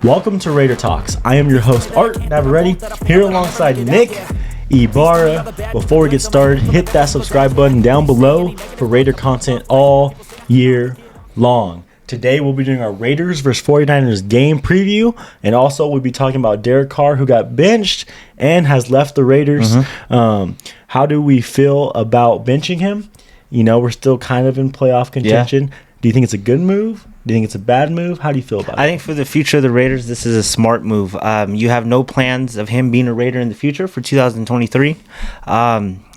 Welcome to Raider Talks. I am your host, Art Navarrete, here alongside Nick Ibarra. Before we get started, hit that subscribe button down below for Raider content all year long. Today we'll be doing our Raiders versus 49ers game preview, and also we'll be talking about Derek Carr, who got benched and has left the Raiders. How do we feel about benching him? You know, we're still kind of in playoff contention. Yeah. Do you think it's a good move? Do you think it's a bad move? How do you feel about it? I think for the future of the Raiders, this is a smart move. You have no plans of him being a Raider in the future for 2023.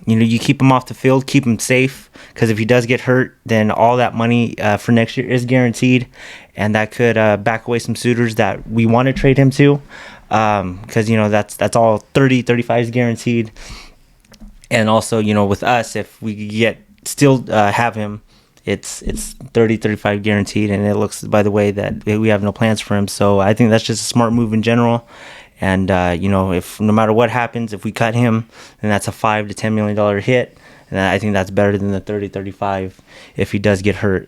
You keep him off the field, keep him safe, because if he does get hurt, then all that money for next year is guaranteed, and that could back away some suitors that we want to trade him to, because that's all 35 is guaranteed. And also, with us, if we still have him, it's 35 guaranteed, and it looks by the way that we have no plans for him. So I think that's just a smart move in general. And if no matter what happens, if we cut him, then that's a $5 to $10 million hit, and I think that's better than the 35 if he does get hurt.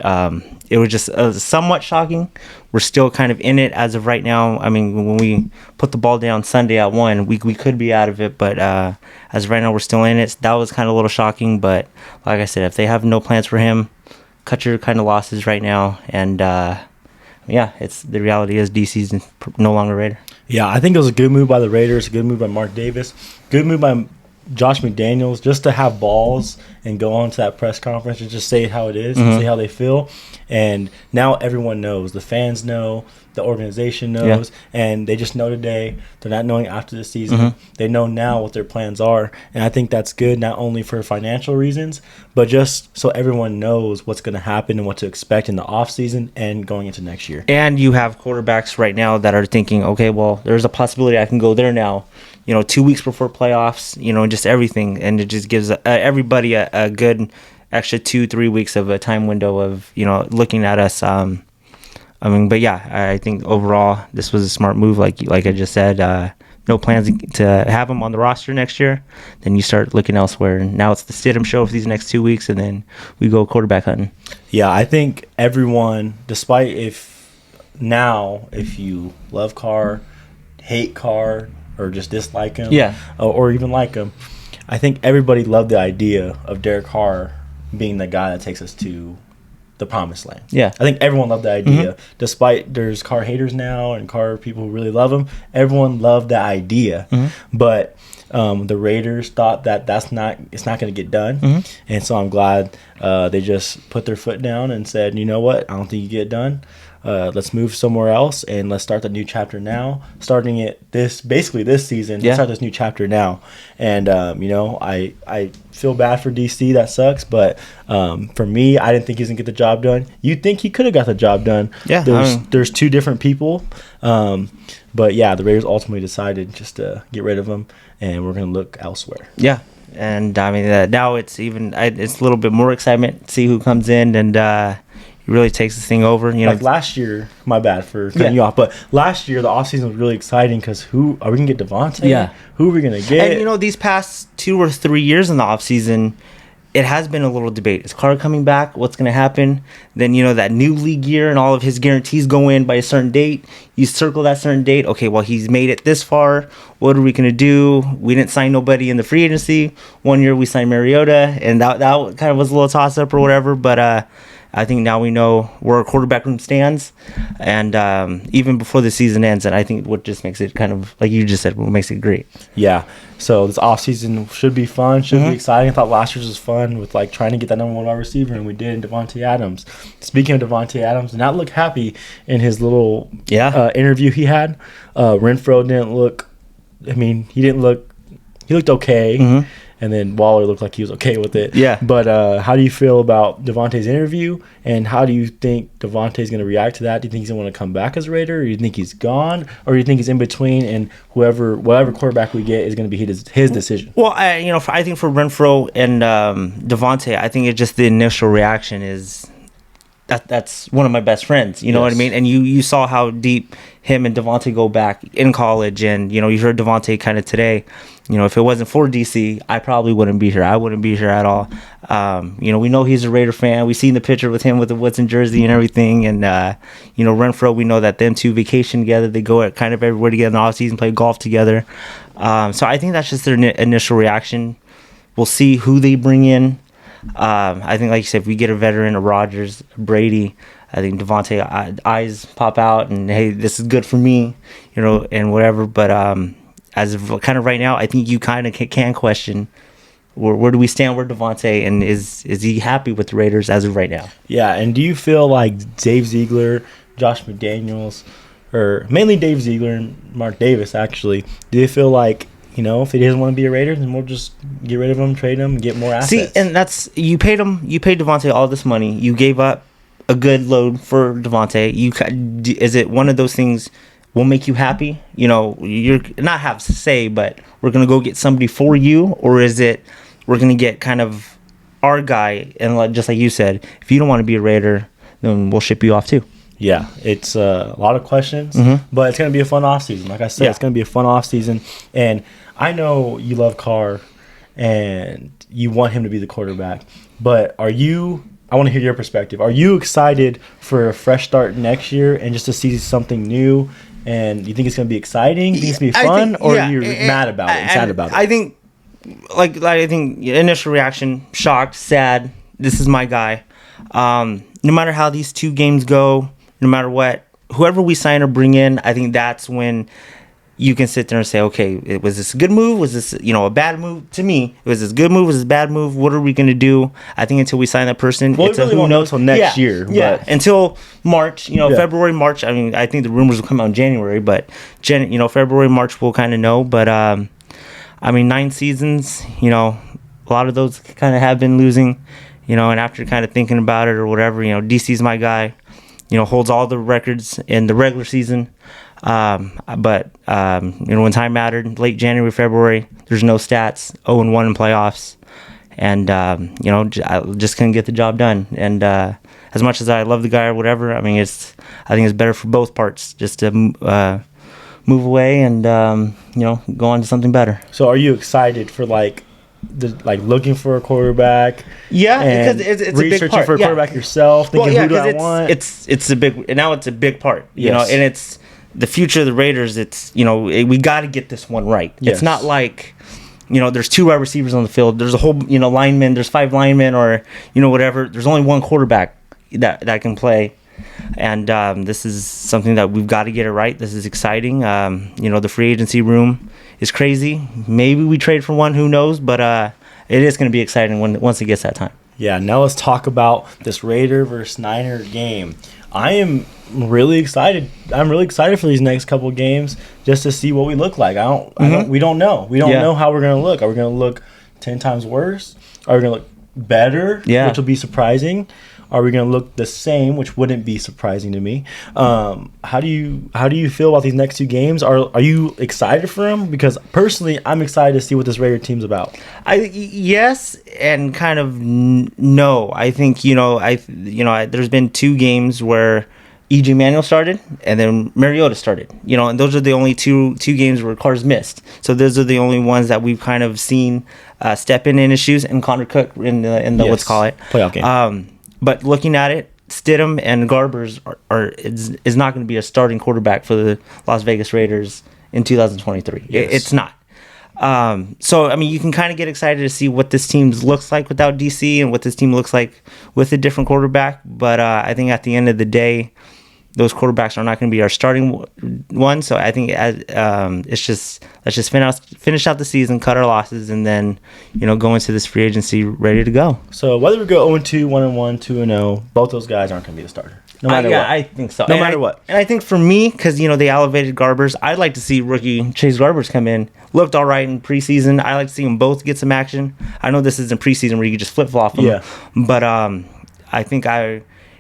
It was just somewhat shocking. We're still kind of in it as of right now. I mean, when we put the ball down Sunday at 1, we could be out of it, but as of right now, we're still in it. That was kind of a little shocking, but like I said, if they have no plans for him, cut your kind of losses right now, and it's the reality is DC's no longer Raider. Yeah, I think it was a good move by the Raiders, a good move by Mark Davis, good move by Josh McDaniels, just to have balls and go on to that press conference and just say how it is and say how they feel. And now everyone knows. The fans know. The organization knows. Yeah. And they just know today. They're not knowing after the season. They know now what their plans are. And I think that's good, not only for financial reasons, but just so everyone knows what's going to happen and what to expect in the offseason and going into next year. And you have quarterbacks right now that are thinking, okay, well, there's a possibility I can go there now. 2 weeks before playoffs, just everything. And it just gives everybody a good extra 2-3 weeks of a time window of, looking at us. But yeah, I think overall this was a smart move. Like I just said, no plans to have him on the roster next year. Then you start looking elsewhere. And now it's the Stidham show for these next 2 weeks, and then we go quarterback hunting. Yeah, I think everyone, despite if you love Carr, hate Carr, or just dislike him, or even like him, I think everybody loved the idea of Derek Carr being the guy that takes us to the promised land. Yeah, I think everyone loved the idea. Despite there's Carr haters now and Carr people who really love him, everyone loved the idea. But the Raiders thought that it's not going to get done, and so I'm glad they just put their foot down and said, you know what, I don't think you get it done. Let's move somewhere else and let's start the new chapter now. Starting it this season. Let's start this new chapter now. And I feel bad for DC. That sucks. But for me, I didn't think he was gonna get the job done. You'd think he could have got the job done. Yeah. There's two different people. But yeah, the Raiders ultimately decided just to get rid of him, and we're gonna look elsewhere. Yeah. And I mean, now it's a little bit more excitement. See who comes in and. Really takes this thing over. Like last year, my bad for cutting you off, but last year the offseason was really exciting because who are we going to get? Devontae? Yeah. Who are we going to get? And, these past 2 or 3 years in the offseason, it has been a little debate. Is Carr coming back? What's going to happen? Then, that new league year and all of his guarantees go in by a certain date. You circle that certain date. Okay, well, he's made it this far. What are we going to do? We didn't sign nobody in the free agency. 1 year we signed Mariota, and that kind of was a little toss-up or whatever, but I think now we know where our quarterback room stands, and even before the season ends, and I think what just makes it kind of, like you just said, what makes it great. Yeah, so this offseason should be fun, should be exciting. I thought last year's was fun with trying to get that number 1 wide receiver, and we did in Davante Adams. Speaking of Davante Adams, did not look happy in his little interview he had. Renfro didn't look, he looked okay. And then Waller looked like he was okay with it. Yeah. But how do you feel about Davante's interview? And how do you think Davante's going to react to that? Do you think he's going to want to come back as a Raider? Or do you think he's gone? Or do you think he's in between and whatever quarterback we get is going to be his decision? Well, I think for Renfro and Davante, I think it's just the initial reaction is that's one of my best friends. You know what I mean? And you saw how deep him and Devontae go back in college, and you heard Devontae kind of today. If it wasn't for DC, I probably wouldn't be here. I wouldn't be here at all. We know he's a Raider fan. We've seen the picture with him with the Woodson jersey and everything. And, Renfro, we know that them two vacation together. They go kind of everywhere together in the offseason, play golf together. So I think that's just their initial reaction. We'll see who they bring in. I think, like you said, if we get a veteran, a Rodgers, a Brady, I think Devontae eyes pop out and, hey, this is good for me, and whatever. But as of kind of right now, I think you kind of can question where do we stand with Devontae, and is he happy with the Raiders as of right now? Yeah, and do you feel like Dave Ziegler, Josh McDaniels, or mainly Dave Ziegler and Mark Davis, actually, do you feel like, if he doesn't want to be a Raider, then we'll just get rid of him, trade him, and get more assets? See, and that's, you paid Devontae all this money. You gave up a good load for Devontae. Is it one of those things will make you happy? You're not have to say, but we're going to go get somebody for you, or is it we're going to get kind of our guy, and just like you said, if you don't want to be a Raider, then we'll ship you off too. Yeah, it's a lot of questions, but it's going to be a fun offseason. Like I said, it's going to be a fun offseason, and I know you love Carr, and you want him to be the quarterback, but I want to hear your perspective. Are you excited for a fresh start next year and just to see something new? And you think it's going to be exciting? You think it's going to be fun? Or you're mad about it and sad about it? I think, I think initial reaction, shocked, sad. This is my guy. No matter how these two games go, no matter what, whoever we sign or bring in, I think that's when you can sit there and say, okay, was this a good move? Was this, a bad move? To me, was this a good move? Was this a bad move? What are we going to do? I think until we sign that person, it's really who knows until next year. Yeah, but until March, February, March. I mean, I think the rumors will come out in January, but February, March, we'll kind of know. But 9 seasons, a lot of those kind of have been losing, and after kind of thinking about it or whatever, DC's my guy. Holds all the records in the regular season. But when time mattered, late January, February, there's no stats, 0-1 in playoffs. And, I just couldn't get the job done. And as much as I love the guy or whatever, I think it's better for both parts just to move away and, go on to something better. So are you excited for, looking for a quarterback? Yeah, because it's a big part. For a quarterback yourself, thinking, who do I want? It's a big part, and it's the future of the Raiders. It's we got to get this one right. Yes. It's not like there's 2 wide receivers on the field. There's a whole linemen. There's 5 linemen, or whatever. There's only one quarterback that can play. And this is something that we've got to get it right. This is exciting. The free agency room is crazy. Maybe we trade for one, who knows? But it is going to be exciting once it gets that time. Yeah, now let's talk about this Raider versus Niner game. I am really excited. I'm really excited for these next couple of games just to see what we look like. We don't know. We don't know how we're going to look. Are we going to look 10 times worse? Are we going to look better, which will be surprising? Are we going to look the same, which wouldn't be surprising to me? How do you feel about these next 2 games? Are you excited for them? Because personally, I'm excited to see what this Raider team's about. Yes, and kind of no. I think there's been 2 games where E.J. Manuel started and then Mariota started. And those are the only two games where Carr's missed. So those are the only ones that we've kind of seen step in his shoes, and Connor Cook in the let's call it playoff game. But looking at it, Stidham and Garbers is not going to be a starting quarterback for the Las Vegas Raiders in 2023. Yes. It's not. So you can kind of get excited to see what this team looks like without DC and what this team looks like with a different quarterback. But I think at the end of the day, those quarterbacks are not going to be our starting one. So I think let's just finish out the season, cut our losses, and then go into this free agency ready to go. So whether we go 0-2, 1-1, 2-0, both those guys aren't going to be the starter. No matter what. I think so. No matter what. And I think for me, because they elevated Garbers, I'd like to see rookie Chase Garbers come in. Looked all right in preseason. I like to see them both get some action. I know this isn't preseason where you can just flip-flop them. Yeah. But I think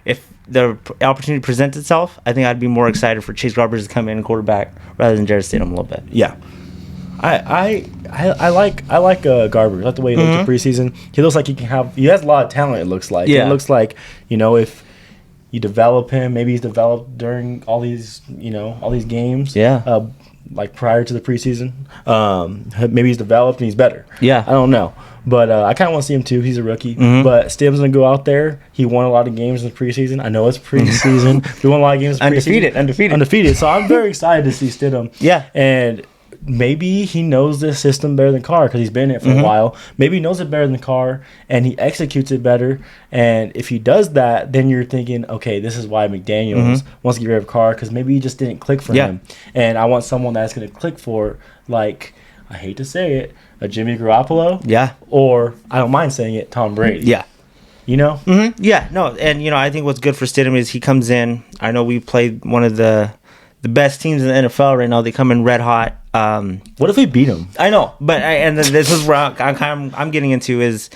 if the opportunity presents itself, I think I'd be more excited for Chase Garbers to come in and quarterback rather than Jarrett Stidham a little bit. Yeah. I like Garbers. I like the way he looks in preseason. He looks like he has a lot of talent, it looks like. Yeah. It looks like, if You develop him. Maybe he's developed during all these games. Yeah. Like prior to the preseason. Maybe he's developed and he's better. Yeah. I don't know. But I kind of want to see him too. He's a rookie. Mm-hmm. But Stidham's going to go out there. He won a lot of games in the preseason. I know it's preseason. He won a lot of games in the preseason. Undefeated. So I'm very excited to see Stidham. Yeah. And maybe he knows this system better than Carr because he's been in it for a while. Maybe he knows it better than Carr and he executes it better. And if he does that, then you're thinking, okay, this is why McDaniels wants to get rid of Carr because maybe he just didn't click for him. And I want someone that's going to click for, like, I hate to say it, a Jimmy Garoppolo. Yeah. Or, I don't mind saying it, Tom Brady. Yeah. You know? Mm-hmm. Yeah. No, and, I think what's good for Stidham is he comes in. I know we played one of the best teams in the NFL right now. They come in red hot. What if we beat him? I know, but this is where I'm getting into is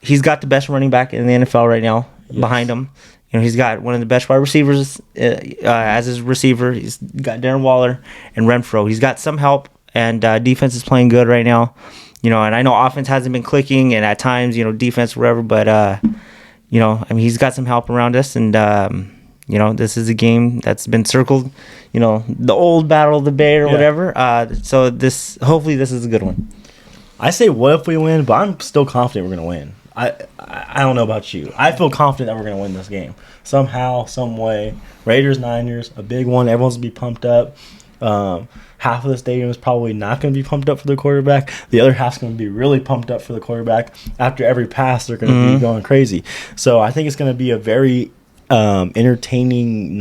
he's got the best running back in the NFL right now behind him. He's got one of the best wide receivers as his receiver. He's got Darren Waller and Renfro. He's got some help, and defense is playing good right now. And I know offense hasn't been clicking, and at times, defense wherever, but he's got some help around us, and this is a game that's been circled, the old Battle of the Bay or whatever. So hopefully this is a good one. I say what if we win, but I'm still confident we're going to win. I don't know about you. I feel confident that we're going to win this game. Somehow, some way. Raiders, Niners, a big one. Everyone's going to be pumped up. Half of the stadium is probably not going to be pumped up for the quarterback. The other half's going to be really pumped up for the quarterback. After every pass, they're going to be going crazy. So I think it's going to be a very entertaining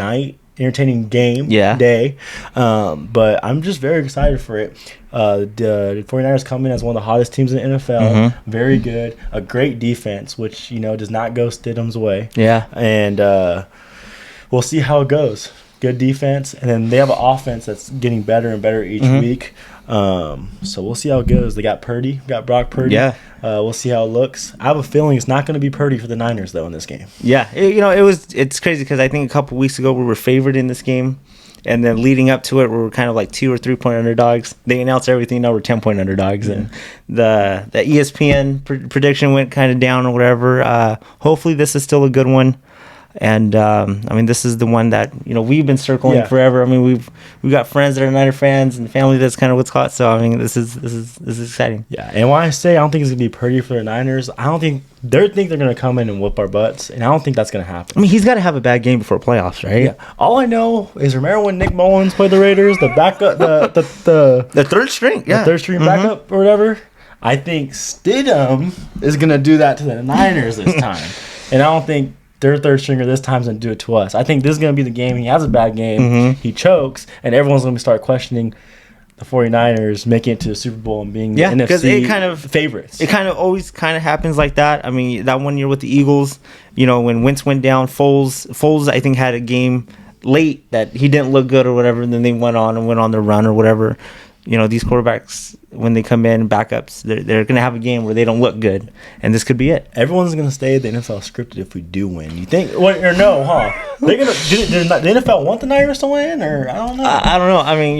game day. But I'm just very excited for it. The 49ers come in as one of the hottest teams in the NFL. Very good. A great defense, which, does not go Stidham's way. Yeah. And we'll see how it goes. Good defense. And then they have an offense that's getting better and better each week. So we'll see how it goes. They got Brock Purdy. Yeah. We'll see how it looks. I have a feeling it's not going to be Purdy for the Niners, though, in this game. Yeah. It's crazy because I think a couple weeks ago we were favored in this game. And then leading up to it, we were kind of like 2 or 3 point underdogs. They announced everything. Now we're 10-point underdogs. Yeah. And the ESPN prediction went kind of down or whatever. Hopefully this is still a good one. And this is the one that we've been circling forever. We've got friends that are Niner fans and family that's kind of what's hot. So this is exciting. Yeah, and when I say I don't think it's gonna be Purdy for the Niners, I don't think they're gonna come in and whoop our butts, and I don't think that's gonna happen. He's got to have a bad game before playoffs, right? Yeah. All I know is remember when Nick Mullins played the Raiders, the backup, the third string, the third string backup or whatever. I think Stidham is gonna do that to the Niners this time, and I don't think their third stringer this time is going to do it to us. I think this is going to be the game. He has a bad game. He chokes, and everyone's going to start questioning the 49ers making it to the Super Bowl and being the NFC favorites. It kind of always kind of happens like that. That one year with the Eagles, when Wentz went down, Foles I think had a game late that he didn't look good or whatever, and then they went on their run or whatever. These quarterbacks, when they come in, backups, they're going to have a game where they don't look good, and this could be it. Everyone's going to stay the NFL scripted if we do win. You think? Or no, huh? They're going to. The NFL want the Niners to win, or I don't know. I don't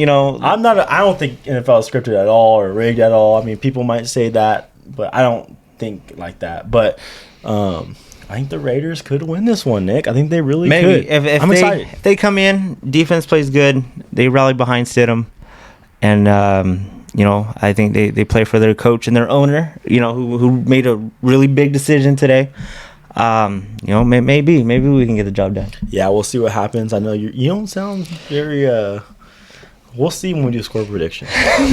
know. I'm not. I don't think NFL is scripted at all or rigged at all. People might say that, but I don't think like that. But I think the Raiders could win this one, Nick. I think they really could. I'm excited. If they come in, defense plays good. They rally behind Stidham. And, I think they play for their coach and their owner, who made a really big decision today. Maybe we can get the job done. Yeah, we'll see what happens. I know you don't sound very we'll see when we do score prediction.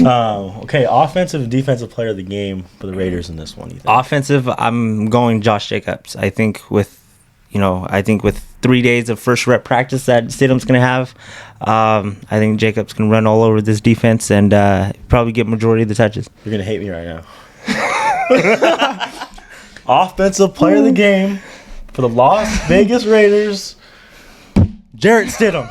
Okay, offensive, defensive player of the game for the Raiders in this one. You think? Offensive, I'm going Josh Jacobs. I think with 3 days of first rep practice that Stidham's going to have, I think Jacobs can run all over this defense and probably get majority of the touches. You're going to hate me right now. Offensive player of the game for the Las Vegas Raiders, Jarrett Stidham.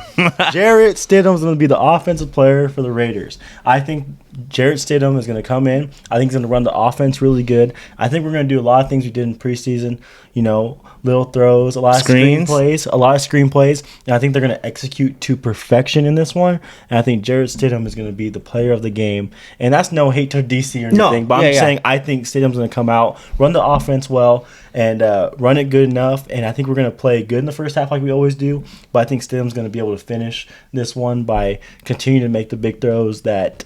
Jarrett Stidham's going to be the offensive player for the Raiders. I think Jarrett Stidham is going to come in. I think he's going to run the offense really good. I think we're going to do a lot of things we did in preseason. little throws, a lot of screen plays, and I think they're going to execute to perfection in this one. And I think Jarrett Stidham is going to be the player of the game. And that's no hate to DC or anything, but I'm saying I think Stidham's going to come out, run the offense well, and run it good enough. And I think we're going to play good in the first half like we always do. But I think Stidham's going to be able to finish this one by continuing to make the big throws that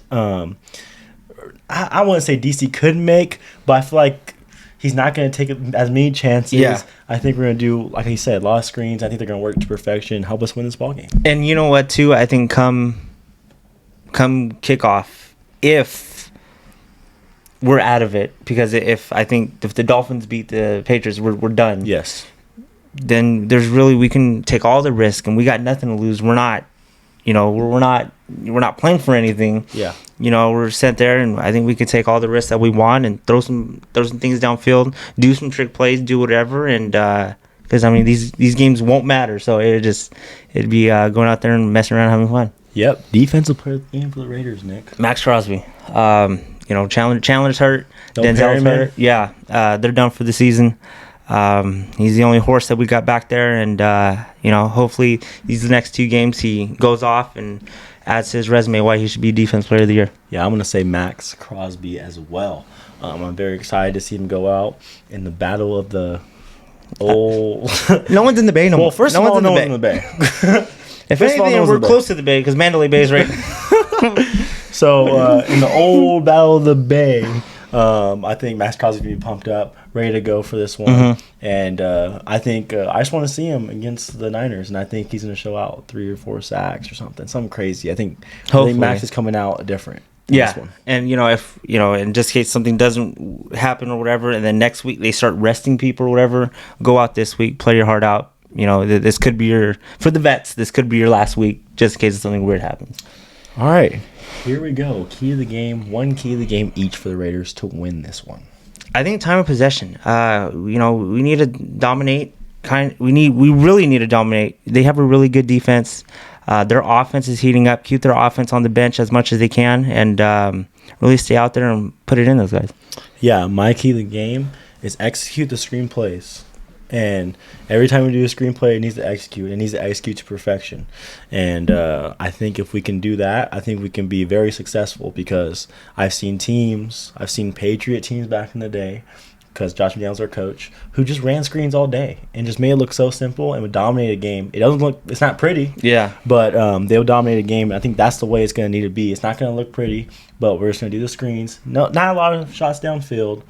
I wouldn't say DC could make, but I feel like he's not going to take as many chances. Yeah. I think we're going to do, like he said, a lot of screens. I think they're going to work to perfection, help us win this ball game. And you know what, too? I think come kickoff, if we're out of it, because if the Dolphins beat the Patriots, we're done. Yes. Then we can take all the risk, and we got nothing to lose. We're not, we're not playing for anything. Yeah. We're sent there, and I think we can take all the risks that we want and throw some things downfield, do some trick plays, do whatever, and because these games won't matter, so it'd be going out there and messing around, having fun. Yep. Defensive player of the game for the Raiders, Nick. Max Crosby. Chandler's hurt. Denzel's hurt. Yeah. They're done for the season. He's the only horse that we got back there, and hopefully these next two games he goes off and adds to his resume why he should be Defense Player of the Year. Yeah, I'm going to say Max Crosby as well. I'm very excited to see him go out in the battle of the old... No one's in the Bay no more. Well, first of all, no one's in the Bay. If anything, we're close to the Bay because Mandalay Bay is right. So, in the old battle of the Bay, I think Max Crosby's going to be pumped up, ready to go for this one. Mm-hmm. And I think I just want to see him against the Niners, and I think he's going to show out 3 or 4 sacks or something crazy. I think Max is coming out different. Yeah, and if in just case something doesn't happen or whatever, and then next week they start resting people or whatever, go out this week, play your heart out. This could be for the vets. This could be your last week, just in case something weird happens. All right, here we go. Key of the game. One key of the game each for the Raiders to win this one. I think time of possession. We need to dominate. We really need to dominate. They have a really good defense. Their offense is heating up. Keep their offense on the bench as much as they can, and really stay out there and put it in those guys. Yeah, my key of the game is execute the screen plays. And every time we do a screenplay, it needs to execute. It needs to execute to perfection. And I think if we can do that, I think we can be very successful because I've seen Patriot teams back in the day, because Josh McDaniels, our coach, who just ran screens all day and just made it look so simple and would dominate a game. It's not pretty. Yeah. But they would dominate a game. And I think that's the way it's going to need to be. It's not going to look pretty, but we're just going to do the screens. No, not a lot of shots downfield.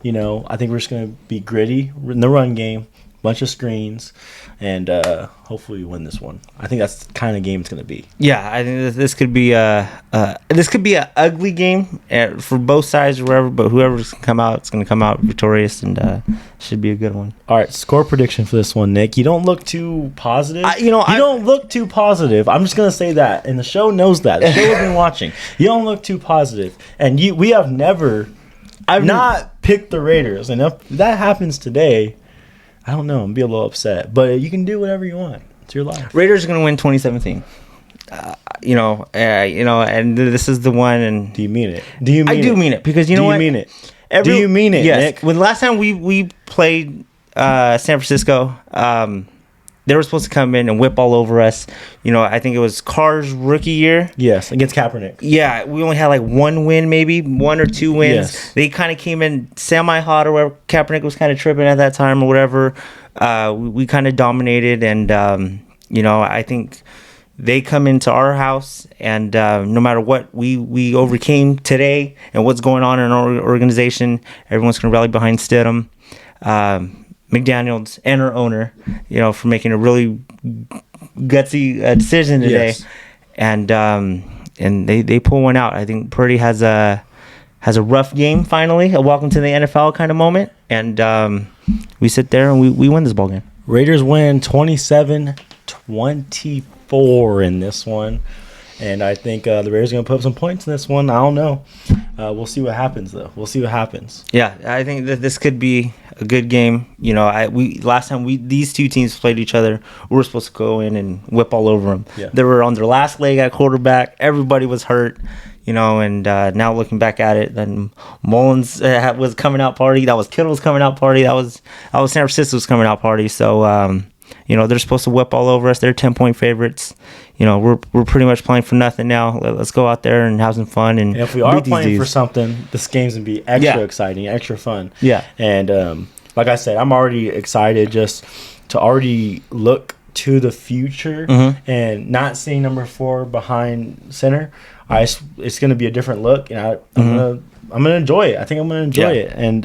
I think we're just going to be gritty in the run game, bunch of screens, and hopefully we win this one. I think that's the kind of game it's going to be. Yeah, I think this could be an ugly game for both sides or wherever, but whoever's going to come out, it's going to come out victorious, and should be a good one. All right, score prediction for this one, Nick. You don't look too positive. Don't look too positive. I'm just going to say that, and the show knows that. The show has been watching. You don't look too positive, and we have never... I've not picked the Raiders, and if that happens today, I don't know. I'm going to be a little upset. But you can do whatever you want. It's your life. Raiders are going to win 2017. And this is the one. And do you mean it? I do mean it because what? Do you mean it? Do you mean it, yes. Nick? When the last time we played San Francisco, they were supposed to come in and whip all over us. I think it was Carr's rookie year. Yes, against Kaepernick. Yeah, we only had like 1 win, maybe 1 or 2 wins. Yes. They kind of came in semi-hot or whatever. Kaepernick was kind of tripping at that time or whatever. We kind of dominated, and I think they come into our house, and no matter what we overcame today and what's going on in our organization, everyone's going to rally behind Stidham. McDaniels and our owner, for making a really gutsy decision today, yes. And they pull one out. I think Purdy has a rough game finally, a welcome to the NFL kind of moment, and we sit there and we win this ball game. Raiders win 27-24 in this one. And I think the Raiders are going to put up some points in this one. I don't know. We'll see what happens, though. We'll see what happens. Yeah, I think that this could be a good game. Last time these two teams played each other, we were supposed to go in and whip all over them. Yeah. They were on their last leg at quarterback. Everybody was hurt. And now looking back at it, then Mullins was coming out party. That was Kittle's coming out party. That was San Francisco's coming out party. So, they're supposed to whip all over us. They're 10-point favorites. We're pretty much playing for nothing now. Let's go out there and have some fun. And if we are playing for something, this game's going to be extra exciting, extra fun. Yeah. And like I said, I'm already excited just to already look to the future and not seeing number 4 behind center. It's going to be a different look, and I'm gonna enjoy it. I think I'm gonna enjoy it, and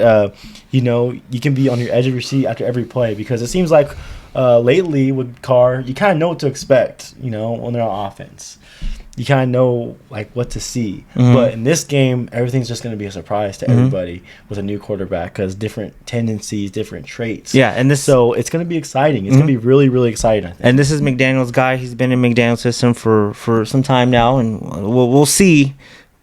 you can be on your edge of your seat after every play, because it seems like lately with Carr, you kind of know what to expect. When they're on offense, you kind of know like what to see. But in this game, everything's just gonna be a surprise to everybody with a new quarterback, because different tendencies, different traits. Yeah, and so it's gonna be exciting. It's gonna be really, really exciting, I think. And this is McDaniel's guy. He's been in McDaniel's system for some time now, and we'll see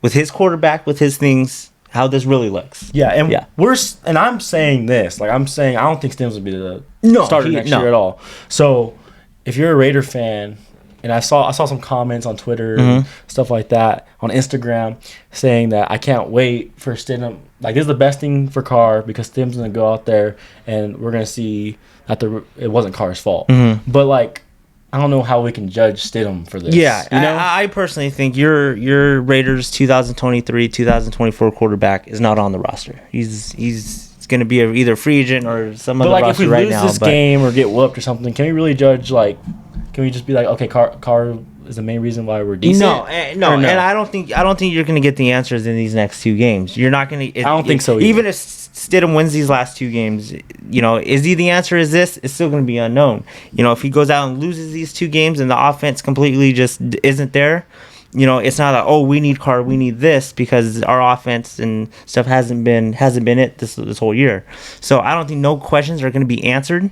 with his quarterback, with his things, how this really looks. Yeah, and I'm saying this, I don't think Stims will be the starter next year at all. So if you're a Raider fan, and I saw some comments on Twitter and stuff like that, on Instagram, saying that I can't wait for Stidham. This is the best thing for Carr, because Stidham's going to go out there and we're going to see that it wasn't Carr's fault. But I don't know how we can judge Stidham for this. Yeah, I personally think your Raiders 2023-2024 quarterback is not on the roster. He's going to be either free agent or some other roster right now. But if we lose this game or get whooped or something, can we really judge Can we just be okay, Carr is the main reason why we're decent? No, and I don't think you're going to get the answers in these next 2 games. You're not going to. I don't think so either. Even if Stidham wins these last 2 games, is he the answer? Is this? It's still going to be unknown. If he goes out and loses these 2 games and the offense completely just isn't there, it's not we need Carr, we need this, because our offense and stuff hasn't been it this whole year. So I don't think no questions are going to be answered.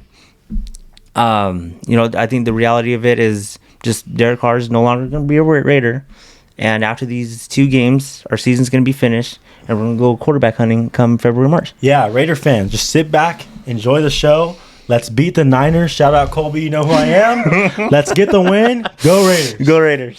I think the reality of it is just Derek Carr is no longer going to be a Raider. And after these 2 games, our season's going to be finished, and we're going to go quarterback hunting come February, March. Yeah, Raider fans, just sit back, enjoy the show. Let's beat the Niners. Shout out Colby, you know who I am. Let's get the win. Go Raiders. Go Raiders.